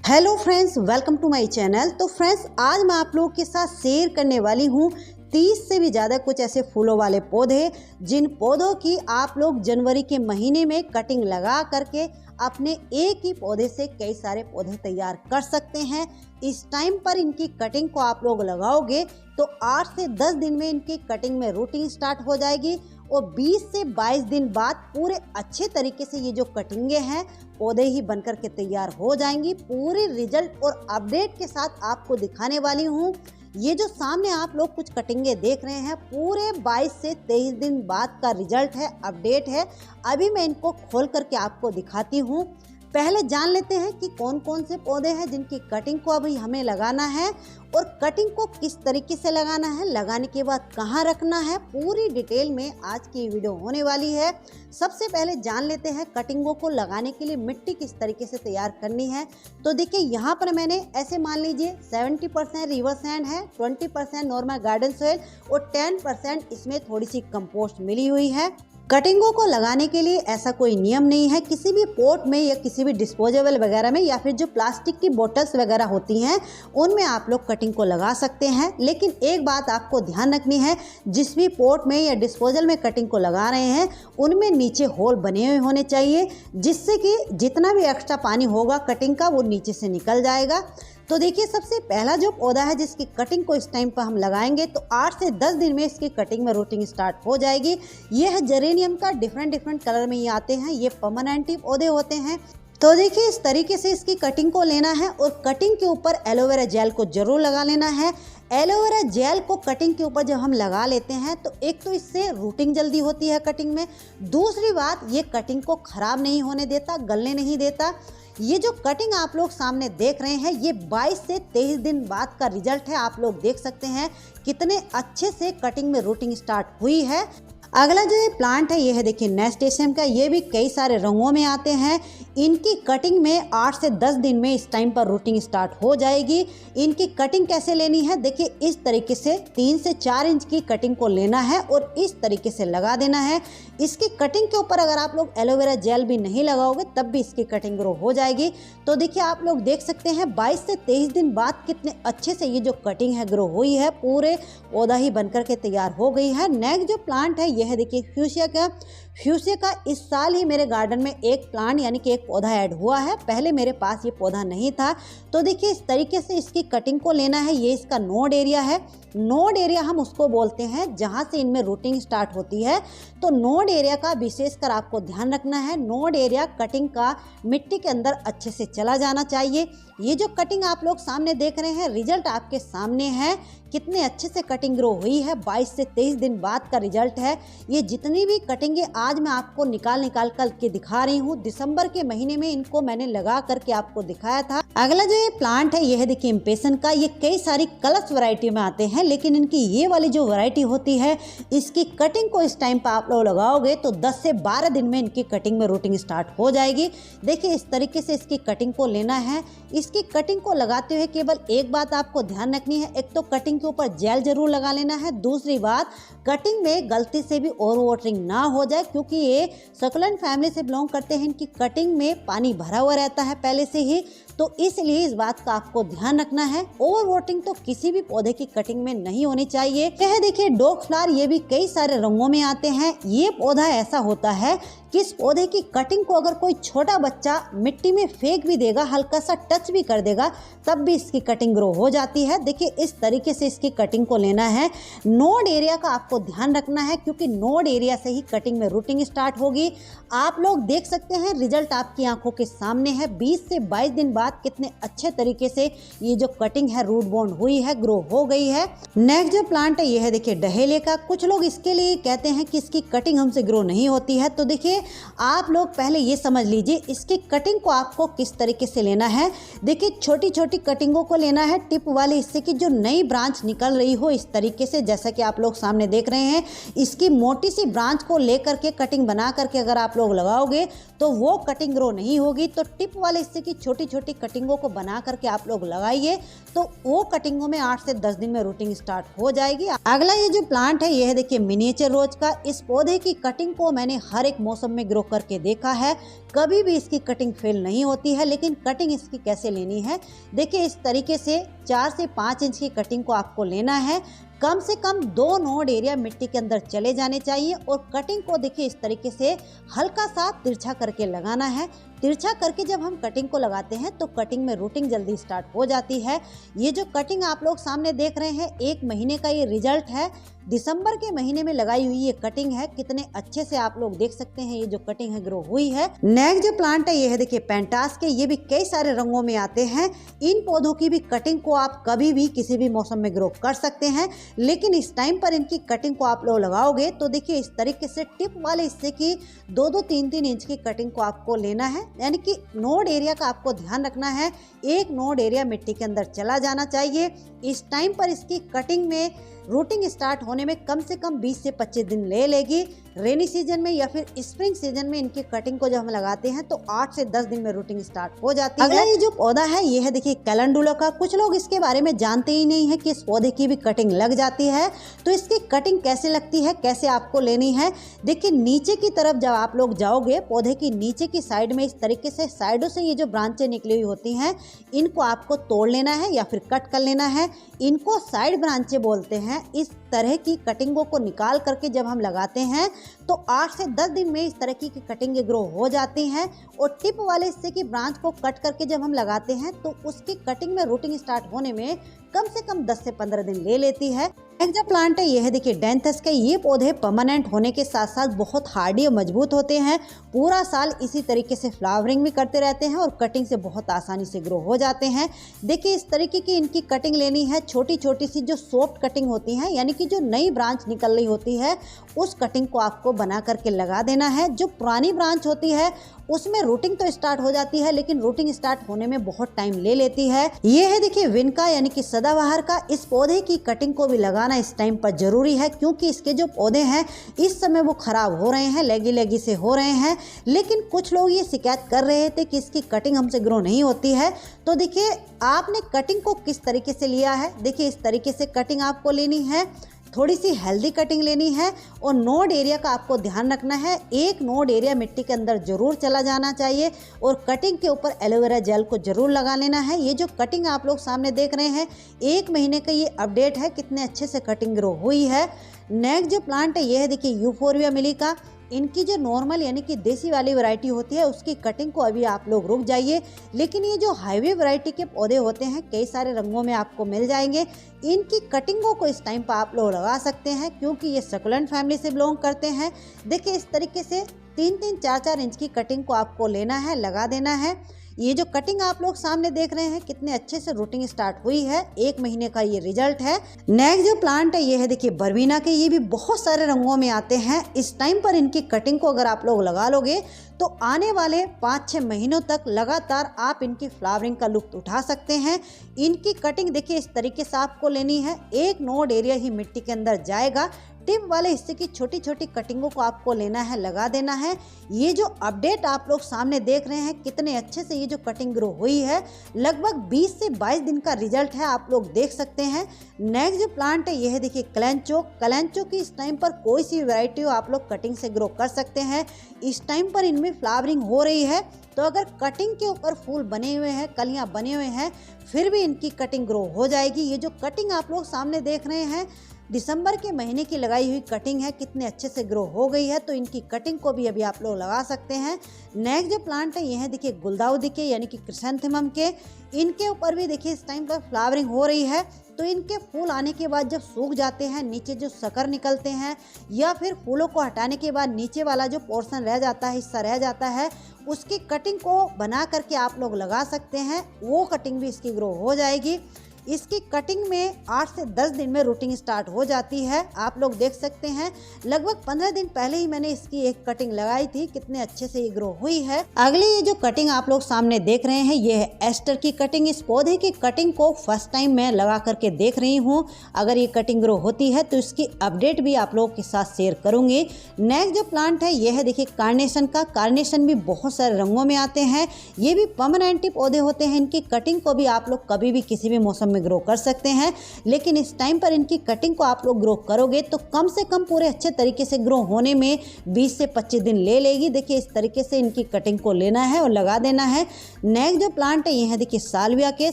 Hello friends, welcome to my channel. तो friends, आज मैं आप लोगों के साथ शेयर करने वाली हूँ 30 से भी ज़्यादा कुछ ऐसे फूलों वाले पौधे, जिन पौधों की आप लोग जनवरी के महीने में कटिंग लगा करके अपने एक ही पौधे से कई सारे पौधे तैयार कर सकते हैं। इस टाइम पर इनकी कटिंग को आप लोग लगाओगे तो 8 से 10 दिन में इनकी कटिंग में रूटिंग स्टार्ट हो जाएगी और 20 से 22 दिन बाद पूरे अच्छे तरीके से ये जो कटिंगे हैं पौधे ही बनकर के तैयार हो जाएंगी। पूरे रिजल्ट और अपडेट के साथ आपको दिखाने वाली हूँ। ये जो सामने आप लोग कुछ कटिंगे देख रहे हैं, पूरे 22 से 23 दिन बाद का रिजल्ट है, अपडेट है। अभी मैं इनको खोल करके आपको दिखाती हूँ। पहले जान लेते हैं कि कौन कौन से पौधे हैं जिनकी कटिंग को अभी हमें लगाना है और कटिंग को किस तरीके से लगाना है, लगाने के बाद कहाँ रखना है, पूरी डिटेल में आज की वीडियो होने वाली है। सबसे पहले जान लेते हैं कटिंगों को लगाने के लिए मिट्टी किस तरीके से तैयार करनी है। तो देखिए, यहाँ पर मैंने ऐसे मान लीजिए 70% रिवर सैंड है, 20% नॉर्मल गार्डन सॉइल और 10% इसमें थोड़ी सी कंपोस्ट मिली हुई है। कटिंगों को लगाने के लिए ऐसा कोई नियम नहीं है। किसी भी पॉट में या किसी भी डिस्पोजेबल वगैरह में या फिर जो प्लास्टिक की बोतल्स वगैरह होती हैं उनमें आप लोग कटिंग को लगा सकते हैं। लेकिन एक बात आपको ध्यान रखनी है, जिस भी पॉट में या डिस्पोजल में कटिंग को लगा रहे हैं उनमें नीचे होल बने हुए होने चाहिए, जिससे कि जितना भी एक्स्ट्रा पानी होगा कटिंग का वो नीचे से निकल जाएगा। तो देखिए, सबसे पहला जो पौधा है जिसकी कटिंग को इस टाइम पर हम लगाएंगे तो 8 से 10 दिन में इसकी कटिंग में रूटिंग स्टार्ट हो जाएगी। ये है जेरेनियम का, डिफरेंट कलर में ये आते हैं, ये परमानेंट पौधे होते हैं। तो देखिए, इस तरीके से इसकी कटिंग को लेना है और कटिंग के ऊपर एलोवेरा जेल को जरूर लगा लेना है। एलोवेरा जेल को कटिंग के ऊपर जब हम लगा लेते हैं तो एक तो इससे रूटिंग जल्दी होती है कटिंग में, दूसरी बात ये कटिंग को खराब नहीं होने देता, गलने नहीं देता। ये जो कटिंग आप लोग सामने देख रहे हैं ये 22 से 23 दिन बाद का रिजल्ट है। आप लोग देख सकते हैं कितने अच्छे से कटिंग में रूटिंग स्टार्ट हुई है। अगला जो ये प्लांट है ये है, देखिए, नेस्टेशियम का। ये भी कई सारे रंगों में आते हैं। इनकी कटिंग में 8 से 10 दिन में इस टाइम पर रूटिंग स्टार्ट हो जाएगी। इनकी कटिंग कैसे लेनी है, देखिए, इस तरीके से 3 से 4 इंच की कटिंग को लेना है और इस तरीके से लगा देना है। इसकी कटिंग के ऊपर अगर आप लोग एलोवेरा जेल भी नहीं लगाओगे तब भी इसकी कटिंग ग्रो हो जाएगी। तो देखिए, आप लोग देख सकते हैं 22 से 23 दिन बाद कितने अच्छे से ये जो कटिंग है ग्रो हुई है, पूरे पौधा ही बनकर के तैयार हो गई है। नेक्स्ट जो प्लांट है यह है, देखिए, फ्यूशिया का। फ्यूशिया का इस साल ही मेरे गार्डन में एक प्लांट यानी कि एक पौधा ऐड हुआ है। पहले मेरे पास ये पौधा नहीं था। तो देखिए, इस तरीके से इसकी कटिंग को लेना है। ये इसका नोड एरिया है। नोड एरिया हम उसको बोलते हैं जहाँ से इनमें रूटिंग स्टार्ट होती है। तो नोड एरिया का विशेषकर आपको ध्यान रखना है। नोड एरिया कटिंग का मिट्टी के अंदर अच्छे से चला जाना चाहिए। ये जो कटिंग आप लोग सामने देख रहे हैं, रिजल्ट आपके सामने है, कितने अच्छे से कटिंग ग्रो हुई है। 22 से 23 दिन बाद का रिजल्ट है। ये जितनी भी कटिंगे आज मैं आपको निकाल कर के दिखा रही हूँ, दिसंबर के महीने में इनको मैंने लगा करके आपको दिखाया था। अगला जो ये प्लांट है ये है, देखिए, इम्पेशन का। ये कई सारी कलर्स वैरायटी में आते हैं, लेकिन इनकी ये वाली जो वैरायटी होती है इसकी कटिंग को इस टाइम पर आप लोग लगाओगे तो 10 से 12 दिन में इनकी कटिंग में रूटिंग स्टार्ट हो जाएगी। देखिए, इस तरीके से इसकी कटिंग को लेना है। इसकी कटिंग को लगाते हुए केवल एक बात आपको ध्यान रखनी है, एक तो कटिंग के ऊपर जेल जरूर लगा लेना है। दूसरी बात, कटिंग में गलती से भी ओवर वाटरिंग ना हो जाए, क्योंकि ये सक्युलेंट फैमिली से बिलोंग करते हैं। इनकी कटिंग में पानी भरा हुआ रहता है पहले से ही, तो इसलिए इस बात का आपको ध्यान रखना है। ओवर वाटरिंग तो किसी भी पौधे की कटिंग में नहीं होनी चाहिए। यह देखिए, डॉग फ्लावर, ये भी कई सारे रंगों में आते हैं। ये पौधा ऐसा होता है कि इस पौधे की कटिंग को अगर कोई छोटा बच्चा मिट्टी में फेंक भी देगा, हल्का सा टच भी कर देगा, तब भी इसकी कटिंग ग्रो हो जाती है। देखिए, इस तरीके से इसकी कटिंग को लेना है। नोड एरिया का आपको ध्यान रखना है, क्योंकि नोड एरिया से ही कटिंग में रूटिंग स्टार्ट होगी। आप लोग देख सकते हैं रिजल्ट आपकी आंखों के सामने है। 20 से 22 दिन बाद कितने अच्छे तरीके से ये जो कटिंग है रूट बॉन्ड हुई है, ग्रो हो गई है। नेक्स्ट जो प्लांट है ये है, देखिए, डहेलिया का। कुछ लोग इसके लिए कहते हैं कि इसकी कटिंग हमसे ग्रो नहीं होती है। तो देखिए, आप लोग पहले ये समझ लीजिए इसकी कटिंग को आपको किस तरीके से लेना है। देखिए, छोटी छोटी कटिंगों को लेना है, टिप वाली, इससे कि जो नई ब्रांच निकल रही हो इस तरीके से, जैसा कि आप लोग सामने देख रहे हैं। इसकी मोटी सी ब्रांच को लेकर के कटिंग बना करके अगर आप लोग लगाओगे तो वो कटिंग ग्रो नहीं होगी। तो टिप वाले, इससे कि छोटी छोटी कटिंगों को बना करके आप लोग लगाइए तो वो कटिंगों में 8 से 10 दिन में रूटिंग स्टार्ट हो जाएगी। अगला ये जो प्लांट है ये है देखिए मिनिएचर रोज का। इस पौधे की कटिंग को मैंने हर एक मौसम में ग्रो करके देखा है, कभी भी इसकी कटिंग फेल नहीं होती है। लेकिन कटिंग इसकी कैसे लेनी है, देखिए इस तरीके से 4 से 5 इंच की कटिंग को आपको लेना है। कम से कम 2 नोड एरिया मिट्टी के अंदर चले जाने चाहिए और कटिंग को देखिए इस तरीके से हल्का सा तिरछा करके लगाना है। तिरछा करके जब हम कटिंग को लगाते हैं तो कटिंग में रूटिंग जल्दी स्टार्ट हो जाती है। ये जो कटिंग आप लोग सामने देख रहे हैं 1 महीने का ये रिजल्ट है। दिसंबर के महीने में लगाई हुई ये कटिंग है, कितने अच्छे से आप लोग देख सकते हैं ये जो कटिंग है ग्रो हुई है। नेक्स्ट जो प्लांट है ये है देखिए पेंटास के। ये भी कई सारे रंगों में आते हैं। इन पौधों की भी कटिंग को आप कभी भी किसी भी मौसम में ग्रो कर सकते हैं, लेकिन इस टाइम पर इनकी कटिंग को आप लोग लगाओगे तो देखिए इस तरीके से टिप वाले हिस्से की 2-2, 3-3 इंच की कटिंग को आपको लेना है। यानी कि नोड एरिया का आपको ध्यान रखना है, एक नोड एरिया मिट्टी के अंदर चला जाना चाहिए। इस टाइम पर इसकी कटिंग में रूटिंग स्टार्ट होने में कम से कम 20 से 25 दिन ले लेगी। रेनी सीजन में या फिर स्प्रिंग सीजन में इनकी कटिंग को जब हम लगाते हैं तो 8 से 10 दिन में रूटिंग स्टार्ट हो जाती है। अगला ये जो पौधा है ये है देखिए कैलेंडुला का। कुछ लोग इसके बारे में जानते ही नहीं है कि इस पौधे की भी कटिंग लग जाती है। तो इसकी कटिंग कैसे लगती है, कैसे आपको लेनी है, देखिए नीचे की तरफ जब आप लोग जाओगे पौधे की नीचे की साइड में इस तरीके से साइडों से ये जो ब्रांचें निकली हुई होती हैं इनको आपको तोड़ लेना है या फिर कट कर लेना है। इनको साइड ब्रांचें बोलते हैं। इस तरह की कटिंगों को निकाल करके जब हम लगाते हैं तो 8 से 10 दिन में इस तरह की कटिंग ग्रो हो जाती हैं। और टिप वाले हिस्से की ब्रांच को कट करके जब हम लगाते हैं तो उसकी कटिंग में रूटिंग स्टार्ट होने में कम से कम 10 से 15 दिन ले लेती है। नेक्स्ट जो प्लांट है ये है देखिए डेंथस के। ये पौधे परमानेंट होने के साथ साथ बहुत हार्डी और मजबूत होते हैं। पूरा साल इसी तरीके से फ्लावरिंग भी करते रहते हैं और कटिंग से बहुत आसानी से ग्रो हो जाते हैं। देखिए इस तरीके की इनकी कटिंग लेनी है। छोटी छोटी सी जो सॉफ्ट कटिंग होती है यानी कि जो नई ब्रांच निकल रही होती है उस कटिंग को आपको बना करके लगा देना है। जो पुरानी ब्रांच होती है उसमें रूटिंग तो स्टार्ट हो जाती है लेकिन रूटिंग स्टार्ट होने में बहुत टाइम ले लेती है। ये है देखिए विनका यानी कि सदाबहार का। इस पौधे की कटिंग को भी लगाना इस टाइम पर जरूरी है क्योंकि इसके जो पौधे हैं इस समय वो खराब हो रहे हैं, लेगी लेगी से हो रहे हैं। लेकिन कुछ लोग ये शिकायत कर रहे थे कि इसकी कटिंग हमसे ग्रो नहीं होती है। तो देखिए आपने कटिंग को किस तरीके से लिया है, देखिए इस तरीके से कटिंग आपको लेनी है। थोड़ी सी हेल्दी कटिंग लेनी है और नोड एरिया का आपको ध्यान रखना है। एक नोड एरिया मिट्टी के अंदर जरूर चला जाना चाहिए और कटिंग के ऊपर एलोवेरा जेल को जरूर लगा लेना है। ये जो कटिंग आप लोग सामने देख रहे हैं 1 महीने का ये अपडेट है, कितने अच्छे से कटिंग ग्रो हुई है। नेक्स्ट जो प्लांट है ये है देखिए यूफोरबिया मिलिका। इनकी जो नॉर्मल यानी कि देसी वाली वैरायटी होती है उसकी कटिंग को अभी आप लोग रुक जाइए। लेकिन ये जो हाईवे वैरायटी के पौधे होते हैं कई सारे रंगों में आपको मिल जाएंगे। इनकी कटिंगों को इस टाइम पर आप लोग लगा सकते हैं क्योंकि ये सकुलेंट फैमिली से बिलोंग करते हैं। देखिए इस तरीके से 3-3, 4-4 इंच की कटिंग को आपको लेना है, लगा देना है। ये जो कटिंग आप लोग सामने देख रहे हैं कितने अच्छे से रूटिंग स्टार्ट हुई है। 1 महीने का ये रिजल्ट है। नेक्स्ट जो प्लांट है ये है देखिए बर्बीना के। ये भी बहुत सारे रंगों में आते हैं। इस टाइम पर इनकी कटिंग को अगर आप लोग लगा लोगे तो आने वाले 5-6 महीनों तक लगातार आप इनकी फ्लावरिंग का लुत्फ उठा सकते हैं। इनकी कटिंग देखिए इस तरीके से आपको लेनी है। एक नोड एरिया ही मिट्टी के अंदर जाएगा। टिप वाले हिस्से की छोटी छोटी कटिंगों को आपको लेना है, लगा देना है। ये जो अपडेट आप लोग सामने देख रहे हैं कितने अच्छे से ये जो कटिंग ग्रो हुई है, लगभग 20 से 22 दिन का रिजल्ट है, आप लोग देख सकते हैं। नेक्स्ट जो प्लांट है ये है देखिए कलेंचो। कलेंचो की इस टाइम पर कोई सी वैरायटी हो आप लोग कटिंग से ग्रो कर सकते हैं। इस टाइम पर इनमें फ्लावरिंग हो रही है तो अगर कटिंग के ऊपर फूल बने हुए हैं, कलियां बने हुए हैं, फिर भी इनकी कटिंग ग्रो हो जाएगी। ये जो कटिंग आप लोग सामने देख रहे हैं दिसंबर के महीने की लगाई हुई कटिंग है, कितने अच्छे से ग्रो हो गई है। तो इनकी कटिंग को भी अभी आप लोग लगा सकते हैं। नेक्स्ट जो प्लांट है ये है देखिए गुलदाउदी के यानी कि क्रिसैंथेमम के। इनके ऊपर भी देखिए इस टाइम पर फ्लावरिंग हो रही है। तो इनके फूल आने के बाद जब सूख जाते हैं, नीचे जो शक्कर निकलते हैं या फिर फूलों को हटाने के बाद नीचे वाला जो पोर्शन रह जाता है, हिस्सा रह जाता है, उसकी कटिंग को बना करके आप लोग लगा सकते हैं। वो कटिंग भी इसकी ग्रो हो जाएगी। इसकी कटिंग में 8 से 10 दिन में रूटिंग स्टार्ट हो जाती है। आप लोग देख सकते हैं लगभग 15 दिन पहले ही मैंने इसकी एक कटिंग लगाई थी, कितने अच्छे से ये ग्रो हुई है। अगली ये जो कटिंग आप लोग सामने देख रहे हैं ये है एस्टर की कटिंग। इस पौधे की कटिंग को फर्स्ट टाइम मैं लगा करके देख रही हूँ। अगर ये कटिंग ग्रो होती है तो इसकी अपडेट भी आप लोगों के साथ शेयर करूंगी। नेक्स्ट जो प्लांट है ये है देखिए कार्नेशन का। कार्नेशन भी बहुत सारे रंगों में आते हैं, ये भी परमानेंट पौधे होते हैं। इनकी कटिंग को भी आप लोग कभी भी किसी भी मौसम में ग्रो कर सकते हैं, लेकिन इस टाइम पर इनकी कटिंग को आप लोग ग्रो करोगे तो कम से कम पूरे अच्छे तरीके से ग्रो होने में 20 से 25 दिन ले लेगी। देखिए इस तरीके से इनकी कटिंग को लेना है और लगा देना है। नेक्स्ट जो प्लांट है ये है देखिए साल्विया के।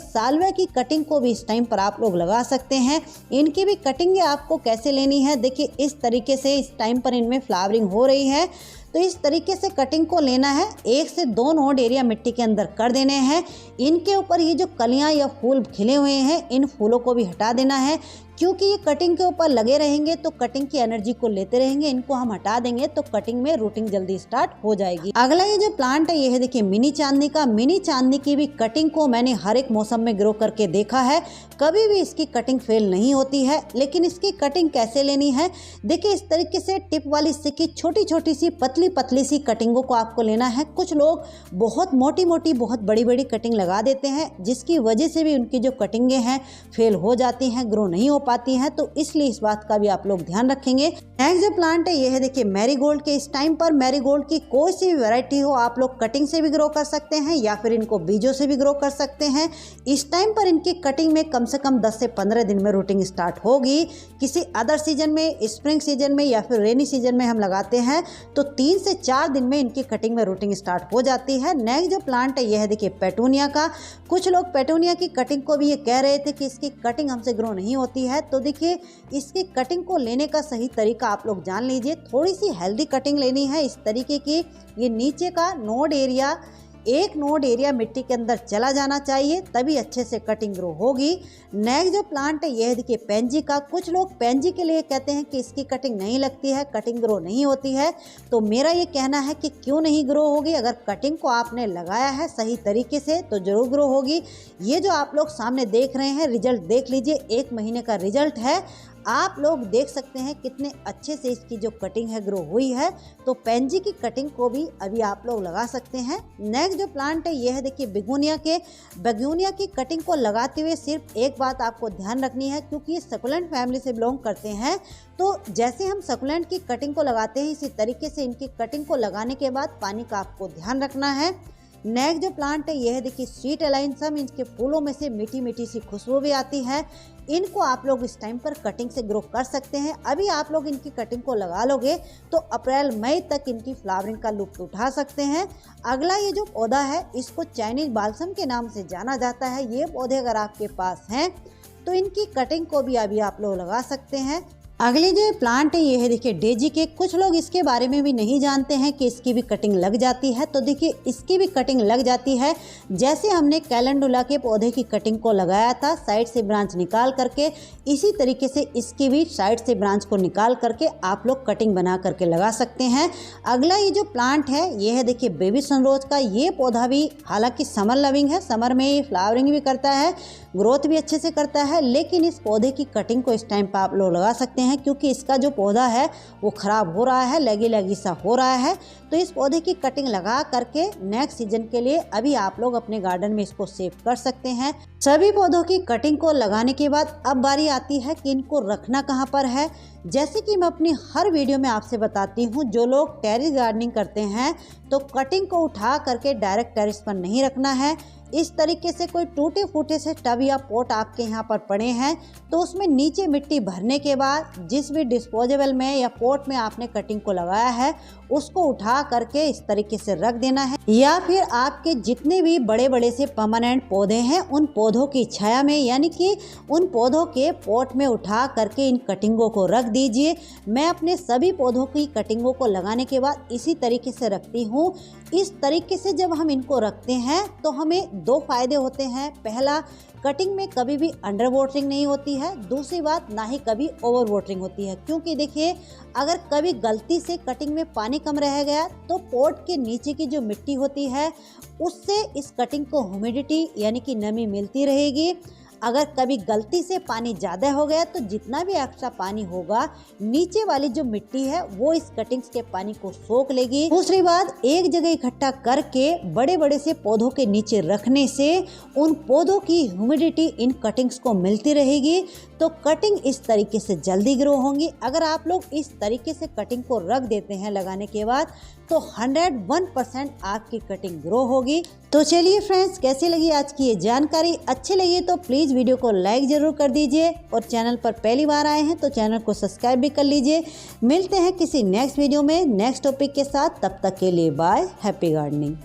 साल्विया की कटिंग को भी इस टाइम पर आप लोग लगा सकते हैं। इनकी भी कटिंग आपको कैसे लेनी है, देखिए इस तरीके से इस टाइम पर इनमें फ्लावरिंग हो रही है तो इस तरीके से कटिंग को लेना है। 1 से 2 नोड एरिया मिट्टी के अंदर कर देने हैं। इनके ऊपर ये जो कलियां या फूल खिले हुए हैं इन फूलों को भी हटा देना है, क्योंकि ये कटिंग के ऊपर लगे रहेंगे तो कटिंग की एनर्जी को लेते रहेंगे। इनको हम हटा देंगे तो कटिंग में रूटिंग जल्दी स्टार्ट हो जाएगी। अगला ये जो प्लांट है ये है देखिए मिनी चांदनी का। मिनी चांदनी की भी कटिंग को मैंने हर एक मौसम में ग्रो करके देखा है, कभी भी इसकी कटिंग फेल नहीं होती है। लेकिन इसकी कटिंग कैसे लेनी है, देखिए इस तरीके से टिप वाली सिक्की छोटी छोटी सी पतली पतली सी कटिंगों को आपको लेना है। कुछ लोग बहुत मोटी मोटी बहुत बड़ी बड़ी कटिंग लगा देते हैं, जिसकी वजह से भी उनकी जो कटिंगें हैं फेल हो जाती हैं, ग्रो नहीं हो पाती हैं। तो इसलिए इस बात का भी आप लोग ध्यान रखेंगे। नेक्स्ट जो प्लांट है ये है देखिए मैरीगोल्ड के। इस टाइम पर मैरीगोल्ड की कोई सी भी वैरायटी हो आप लोग कटिंग से भी ग्रो कर सकते हैं या फिर इनको बीजों से भी ग्रो कर सकते हैं। इस टाइम पर इनकी कटिंग में कम से कम 10 से 15 दिन में रूटिंग स्टार्ट होगी। किसी अदर सीजन में, स्प्रिंग सीजन में या फिर रेनी सीजन में हम लगाते हैं तो 3 से 4 दिन में इनकी कटिंग में रूटिंग स्टार्ट हो जाती है। नेक्स्ट जो प्लांट है ये है देखिए पेटूनिया का। कुछ लोग पेटूनिया की कटिंग को भी ये कह रहे थे कि इसकी कटिंग हमसे ग्रो नहीं होती है, तो देखिए इसकी कटिंग को लेने का सही तरीका आप लोग जान लीजिए। थोड़ी सी हेल्दी कटिंग लेनी है इस तरीके की। ये नीचे का नोड एरिया, एक नोड एरिया मिट्टी के अंदर चला जाना चाहिए, तभी अच्छे से कटिंग ग्रो होगी। नेक्स्ट जो प्लांट है यह है देखिए पेंजी का। कुछ लोग पेंजी के लिए कहते हैं कि इसकी कटिंग नहीं लगती है, कटिंग ग्रो नहीं होती है। तो मेरा ये कहना है कि क्यों नहीं ग्रो होगी, अगर कटिंग को आपने लगाया है सही तरीके से तो जरूर ग्रो होगी। ये जो आप लोग सामने देख रहे हैं रिजल्ट देख लीजिए, 1 महीने का रिजल्ट है। आप लोग देख सकते हैं कितने अच्छे से इसकी जो कटिंग है ग्रो हुई है। तो पेंजी की कटिंग को भी अभी आप लोग लगा सकते हैं। नेक्स्ट जो प्लांट है ये है देखिए बेगोनिया के। बेगोनिया की कटिंग को लगाते हुए सिर्फ एक बात आपको ध्यान रखनी है, क्योंकि ये सकुलेंट फैमिली से बिलोंग करते हैं। तो जैसे हम सकुलेंट की कटिंग को लगाते हैं इसी तरीके से इनकी कटिंग को लगाने के बाद पानी का आपको ध्यान रखना है। नेक्स्ट जो प्लांट है यह है देखिए स्वीट एलाइनसम। इनके फूलों में से मीठी मीठी सी खुशबू भी आती है। इनको आप लोग इस टाइम पर कटिंग से ग्रो कर सकते हैं। अभी आप लोग इनकी कटिंग को लगा लोगे तो अप्रैल मई तक इनकी फ्लावरिंग का लुत्फ उठा सकते हैं। अगला ये जो पौधा है इसको चाइनीज बाल्सम के नाम से जाना जाता है। ये पौधे अगर आपके पास हैं तो इनकी कटिंग को भी अभी आप लोग लगा सकते हैं। अगले जो प्लांट है ये है देखिए डेजी के। कुछ लोग इसके बारे में भी नहीं जानते हैं कि इसकी भी कटिंग लग जाती है। तो देखिए इसकी भी कटिंग लग जाती है। जैसे हमने कैलेंडुला के पौधे की कटिंग को लगाया था साइड से ब्रांच निकाल करके, इसी तरीके से इसकी भी साइड से ब्रांच को निकाल करके आप लोग कटिंग बना करके लगा सकते हैं। अगला ये जो प्लांट है ये है देखिए बेबी सनरोज का। ये पौधा भी हालांकि समर लविंग है, समर में ये फ्लावरिंग भी करता है, ग्रोथ भी अच्छे से करता है। लेकिन इस पौधे की कटिंग को इस टाइम पर आप लोग लगा सकते हैं क्योंकि इसका जो पौधा है वो ख़राब हो रहा है, लगी लगी सा हो रहा है। तो इस पौधे की कटिंग लगा करके नेक्स्ट सीजन के लिए अभी आप लोग अपने गार्डन में इसको सेव कर सकते हैं। सभी पौधों की कटिंग को लगाने के बाद अब बारी आती है कि इनको रखना कहाँ पर है। जैसे कि मैं अपनी हर वीडियो में आपसे बताती हूँ, जो लोग टेरेस गार्डनिंग करते हैं तो कटिंग को उठा करके डायरेक्ट टेरेस पर नहीं रखना है। इस तरीके से कोई टूटे फूटे से टब या पोट आपके यहाँ पर पड़े हैं तो उसमें नीचे मिट्टी भरने के बाद जिस भी डिस्पोजेबल में या पोट में आपने कटिंग को लगाया है उसको उठा करके इस तरीके से रख देना है। या फिर आपके जितने भी बड़े बड़े से परमानेंट पौधे हैं उन पौधों की छाया में, यानी कि उन पौधों के पोट में उठा करके इन कटिंगों को रख दीजिए। मैं अपने सभी पौधों की कटिंगों को लगाने के बाद इसी तरीके से रखती हूँ। इस तरीके से जब हम इनको रखते हैं तो हमें 2 फायदे होते हैं। पहला, कटिंग में कभी भी अंडर वाटरिंग नहीं होती है। दूसरी बात, ना ही कभी ओवर वाटरिंग होती है, क्योंकि देखिए अगर कभी गलती से कटिंग में पानी कम रह गया तो पोट के नीचे की जो मिट्टी होती है उससे इस कटिंग को ह्यूमिडिटी यानी कि नमी मिलती रहेगी। अगर कभी गलती से पानी ज़्यादा हो गया तो जितना भी एक्स्ट्रा पानी होगा नीचे वाली जो मिट्टी है वो इस कटिंग्स के पानी को सोख लेगी। दूसरी बात, एक जगह इकट्ठा करके बड़े बड़े से पौधों के नीचे रखने से उन पौधों की ह्यूमिडिटी इन कटिंग्स को मिलती रहेगी, तो कटिंग इस तरीके से जल्दी ग्रो होंगी। अगर आप लोग इस तरीके से कटिंग को रख देते हैं लगाने के बाद तो 101% आपकी कटिंग ग्रो होगी। तो चलिए फ्रेंड्स, कैसी लगी आज की ये जानकारी? अच्छी लगी तो प्लीज़ वीडियो को लाइक ज़रूर कर दीजिए और चैनल पर पहली बार आए हैं तो चैनल को सब्सक्राइब भी कर लीजिए। मिलते हैं किसी नेक्स्ट वीडियो में नेक्स्ट टॉपिक के साथ, तब तक के लिए बाय, हैप्पी गार्डनिंग।